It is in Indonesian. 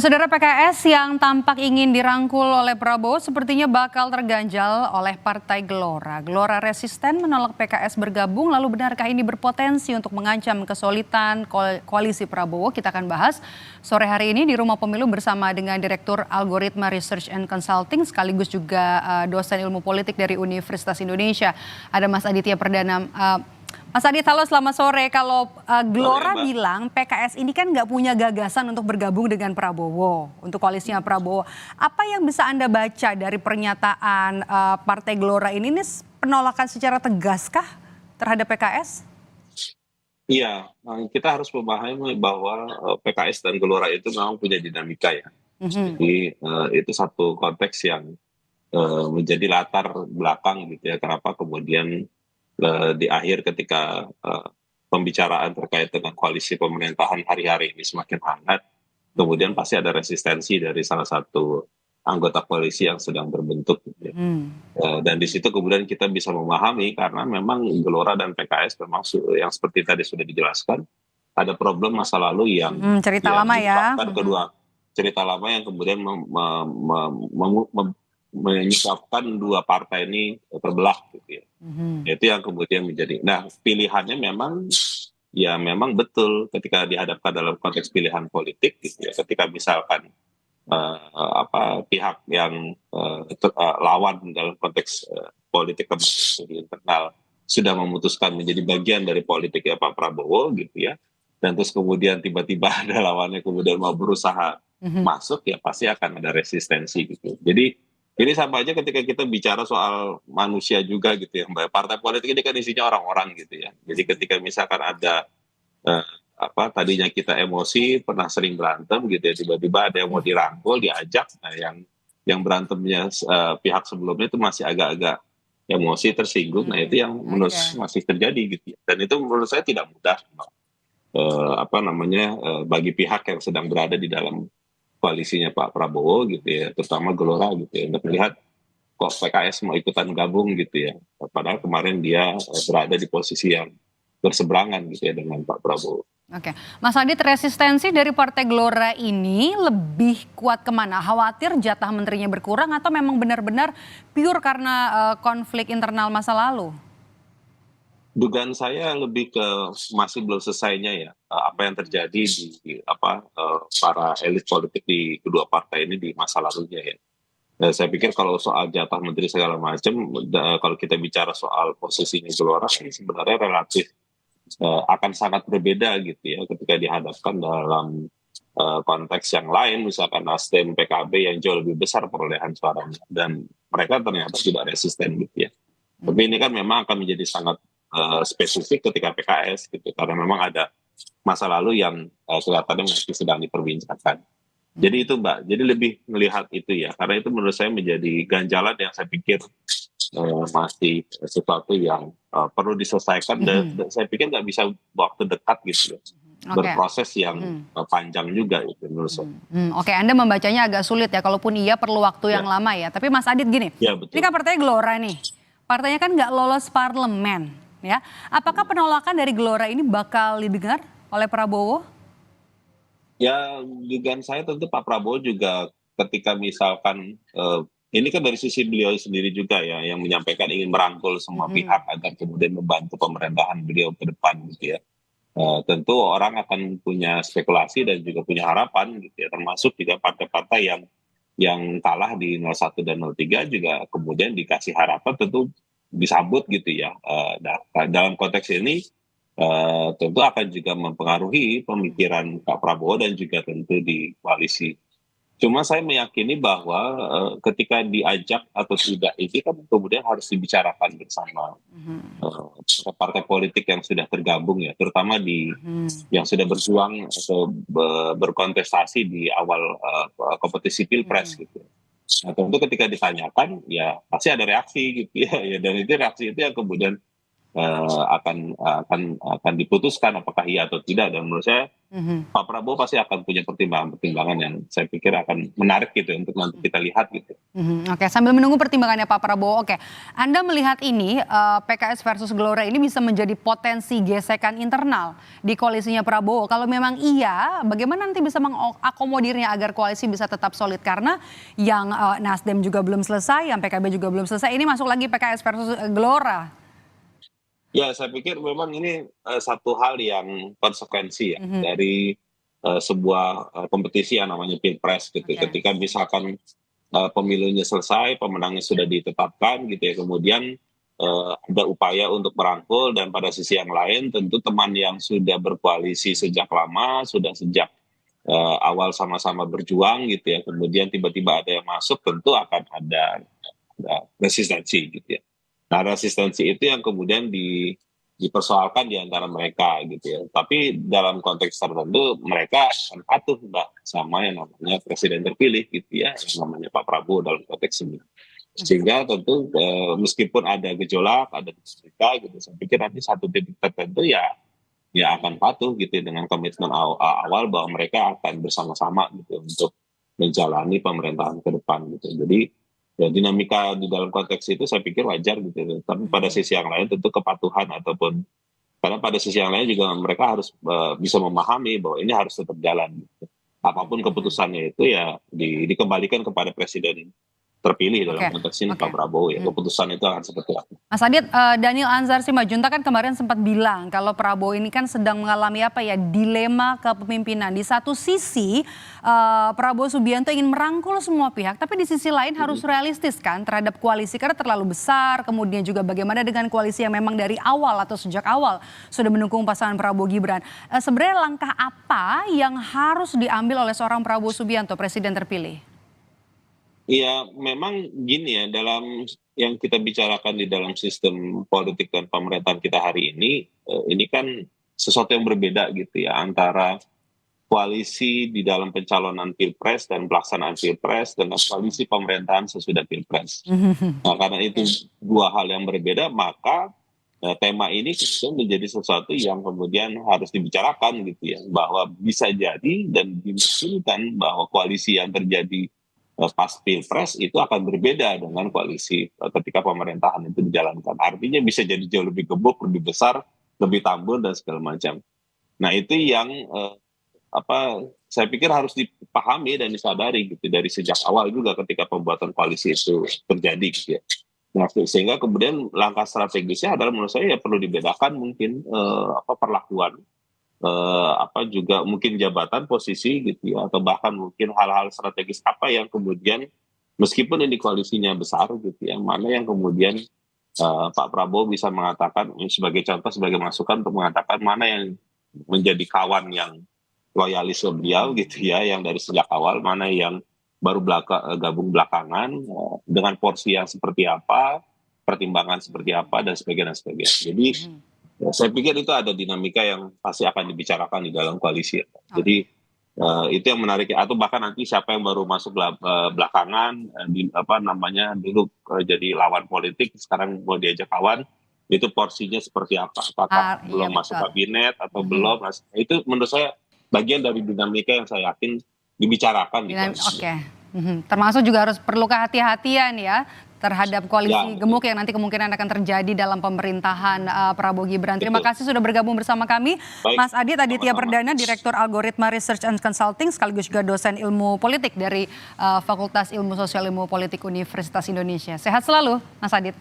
Saudara PKS yang tampak ingin dirangkul oleh Prabowo sepertinya bakal terganjal oleh Partai Gelora. Gelora resisten menolak PKS bergabung, lalu benarkah ini berpotensi untuk mengancam kesolidan koalisi Prabowo? Kita akan bahas sore hari ini di Rumah Pemilu bersama dengan Direktur Algoritma Research and Consulting sekaligus juga dosen ilmu politik dari Universitas Indonesia. Ada Mas Aditya Perdana. Mas Adit, halo selamat sore. Kalau Gelora bilang PKS ini kan nggak punya gagasan untuk bergabung dengan Prabowo, untuk koalisinya Prabowo. Apa yang bisa Anda baca dari pernyataan Partai Gelora ini penolakan secara tegas kah terhadap PKS? Iya, kita harus memahami bahwa PKS dan Gelora itu memang punya dinamika ya. Jadi itu satu konteks yang menjadi latar belakang gitu ya, kenapa kemudian di akhir ketika pembicaraan terkait dengan koalisi pemerintahan hari-hari ini semakin hangat, kemudian pasti ada resistensi dari salah satu anggota koalisi yang sedang berbentuk gitu ya. Dan di situ kemudian kita bisa memahami karena memang Gelora dan PKS memang yang seperti tadi sudah dijelaskan ada problem masa lalu yang Cerita lama ya. menyebabkan kedua cerita lama yang kemudian menyebabkan dua partai ini terbelah gitu ya. Itu yang kemudian menjadi. Nah, pilihannya memang ya memang betul ketika dihadapkan dalam konteks pilihan politik gitu ya. Ketika misalkan pihak yang lawan dalam konteks politik di internal sudah memutuskan menjadi bagian dari politik ya Pak Prabowo gitu ya, dan terus kemudian tiba-tiba ada lawannya kemudian mau berusaha masuk, ya pasti akan ada resistensi gitu. Jadi ini sama aja ketika kita bicara soal manusia juga gitu ya Mbak. Partai politik ini kan isinya orang-orang gitu ya. Jadi ketika misalkan ada eh, tadinya kita emosi, pernah sering berantem gitu ya, tiba-tiba ada yang mau dirangkul, diajak, nah yang berantemnya pihak sebelumnya itu masih agak-agak emosi, tersinggung, nah itu yang menurut masih terjadi gitu ya. Dan itu menurut saya tidak mudah bagi pihak yang sedang berada di dalam koalisinya Pak Prabowo gitu ya, terutama Gelora gitu ya, untuk melihat kok PKS mau ikutan gabung gitu ya, padahal kemarin dia berada di posisi yang berseberangan gitu ya dengan Pak Prabowo. Oke, Mas Adit, resistensi dari Partai Gelora ini lebih kuat kemana? Khawatir jatah menterinya berkurang atau memang benar-benar pure karena konflik internal masa lalu? Dugaan saya lebih ke masih belum selesainya ya apa yang terjadi para elit politik di kedua partai ini di masa lalunya ya. Saya pikir kalau soal jatah menteri segala macam, kalau kita bicara soal posisinya Gelora ini sebenarnya relatif akan sangat berbeda gitu ya ketika dihadapkan dalam konteks yang lain, misalkan Nasdem, PKB yang jauh lebih besar perolehan suaranya dan mereka ternyata tidak resisten gitu ya. Tapi ini kan memang akan menjadi sangat spesifik ketika PKS gitu, karena memang ada masa lalu yang kelihatannya masih sedang diperbincangkan. Jadi itu Mbak, jadi lebih melihat itu ya, karena itu menurut saya menjadi ganjalan yang saya pikir masih sesuatu yang perlu diselesaikan dan saya pikir nggak bisa waktu dekat gitu ya. Berproses yang panjang juga itu menurut saya. Oke, Anda membacanya agak sulit ya, kalaupun iya perlu waktu yang lama ya. Tapi Mas Adit gini, ini kan partai Gelora nih, partainya kan nggak lolos parlemen ya. Apakah penolakan dari Gelora ini bakal didengar oleh Prabowo? Ya, dugaan saya tentu Pak Prabowo juga ketika misalkan ini kan dari sisi beliau sendiri juga ya yang menyampaikan ingin merangkul semua pihak agar kemudian membantu pemerintahan beliau ke depan gitu ya. Tentu orang akan punya spekulasi dan juga punya harapan gitu ya, termasuk juga partai-partai yang kalah di 01 dan 03 juga kemudian dikasih harapan tentu disambut gitu ya. Dalam konteks ini tentu akan juga mempengaruhi pemikiran Pak Prabowo dan juga tentu di koalisi. Cuma saya meyakini bahwa ketika diajak atau tidak ini kan kemudian harus dibicarakan bersama partai politik yang sudah tergabung ya, terutama yang sudah berjuang atau berkontestasi di awal kompetisi pilpres gitu. Nah tentu ketika ditanyakan ya pasti ada reaksi gitu ya, dan itu reaksi itu yang kemudian akan diputuskan apakah iya atau tidak. Dan menurut saya Pak Prabowo pasti akan punya pertimbangan-pertimbangan yang saya pikir akan menarik gitu untuk nanti kita lihat gitu. Oke, sambil menunggu pertimbangannya Pak Prabowo, oke. Anda melihat ini PKS versus Gelora ini bisa menjadi potensi gesekan internal di koalisinya Prabowo. Kalau memang iya, bagaimana nanti bisa mengakomodirnya agar koalisi bisa tetap solid? Karena yang Nasdem juga belum selesai, yang PKB juga belum selesai. Ini masuk lagi PKS versus Gelora. Ya, saya pikir memang ini satu hal yang konsekuensi ya dari sebuah kompetisi yang namanya Pilpres gitu. Oke. Ketika misalkan pemilunya selesai, pemenangnya sudah ditetapkan gitu ya, kemudian ada upaya untuk merangkul, dan pada sisi yang lain tentu teman yang sudah berkoalisi sejak lama, sudah sejak awal sama-sama berjuang gitu ya, kemudian tiba-tiba ada yang masuk, tentu akan ada resistensi gitu ya. Nah, resistensi itu yang kemudian dipersoalkan di antara mereka gitu ya. Tapi dalam konteks tertentu mereka akan patuh Mbak sama yang namanya presiden terpilih gitu ya, yang namanya Pak Prabowo dalam konteks ini. Sehingga tentu meskipun ada gejolak, ada dinamika gitu, saya pikir nanti satu titik tertentu ya akan patuh gitu ya, dengan komitmen awal bahwa mereka akan bersama-sama gitu untuk menjalani pemerintahan ke depan gitu. Jadi ya, dinamika di dalam konteks itu saya pikir wajar gitu. Tapi pada sisi yang lain tentu kepatuhan ataupun, karena pada sisi yang lain juga mereka harus bisa memahami bahwa ini harus tetap jalan gitu. Apapun keputusannya itu ya dikembalikan kepada presiden terpilih dalam konteks ini Pak Prabowo ya. Keputusan itu akan seperti apa. Mas Adit, Daniel Anzar Simanjuntak kan kemarin sempat bilang kalau Prabowo ini kan sedang mengalami dilema kepemimpinan. Di satu sisi Prabowo Subianto ingin merangkul semua pihak, tapi di sisi lain harus realistis kan terhadap koalisi karena terlalu besar. Kemudian juga bagaimana dengan koalisi yang memang dari awal atau sejak awal sudah mendukung pasangan Prabowo Gibran. Sebenarnya langkah apa yang harus diambil oleh seorang Prabowo Subianto, presiden terpilih? Iya, memang gini ya, dalam yang kita bicarakan di dalam sistem politik dan pemerintahan kita hari ini kan sesuatu yang berbeda gitu ya, antara koalisi di dalam pencalonan Pilpres dan pelaksanaan Pilpres dengan koalisi pemerintahan sesudah Pilpres. Nah, karena itu dua hal yang berbeda, maka tema ini kemudian menjadi sesuatu yang kemudian harus dibicarakan gitu ya, bahwa bisa jadi dan dimungkinkan bahwa koalisi yang terjadi pas Pilpres itu akan berbeda dengan koalisi ketika pemerintahan itu dijalankan. Artinya bisa jadi jauh lebih gebuk, lebih besar, lebih tambun dan segala macam. Nah, itu yang saya pikir harus dipahami dan disadari gitu dari sejak awal juga ketika pembuatan koalisi itu terjadi gitu ya. Nah, sehingga kemudian langkah strategisnya adalah menurut saya ya perlu dibedakan mungkin perlakuan juga mungkin jabatan, posisi gitu ya, atau bahkan mungkin hal-hal strategis apa yang kemudian meskipun ini koalisinya besar gitu ya, mana yang kemudian Pak Prabowo bisa mengatakan sebagai contoh, sebagai masukan untuk mengatakan mana yang menjadi kawan yang loyalis beliau gitu ya, yang dari sejak awal, mana yang baru gabung belakangan, dengan porsi yang seperti apa, pertimbangan seperti apa dan sebagainya. Jadi saya pikir itu ada dinamika yang pasti akan dibicarakan di dalam koalisi. Jadi itu yang menarik, atau bahkan nanti siapa yang baru masuk belakangan dulu jadi lawan politik, sekarang mau diajak kawan, itu porsinya seperti apa, apakah belum masuk kabinet atau belum. Itu menurut saya bagian dari dinamika yang saya yakin dibicarakan di koalisi. Termasuk juga harus perlu kehati-hatian ya terhadap koalisi gemuk yang nanti kemungkinan akan terjadi dalam pemerintahan Prabowo Gibran. Terima kasih sudah bergabung bersama kami. Baik, Mas Adit Aditya Perdana, Direktur Algoritma Research and Consulting, sekaligus juga dosen ilmu politik dari Fakultas Ilmu Sosial Ilmu Politik Universitas Indonesia. Sehat selalu, Mas Adit.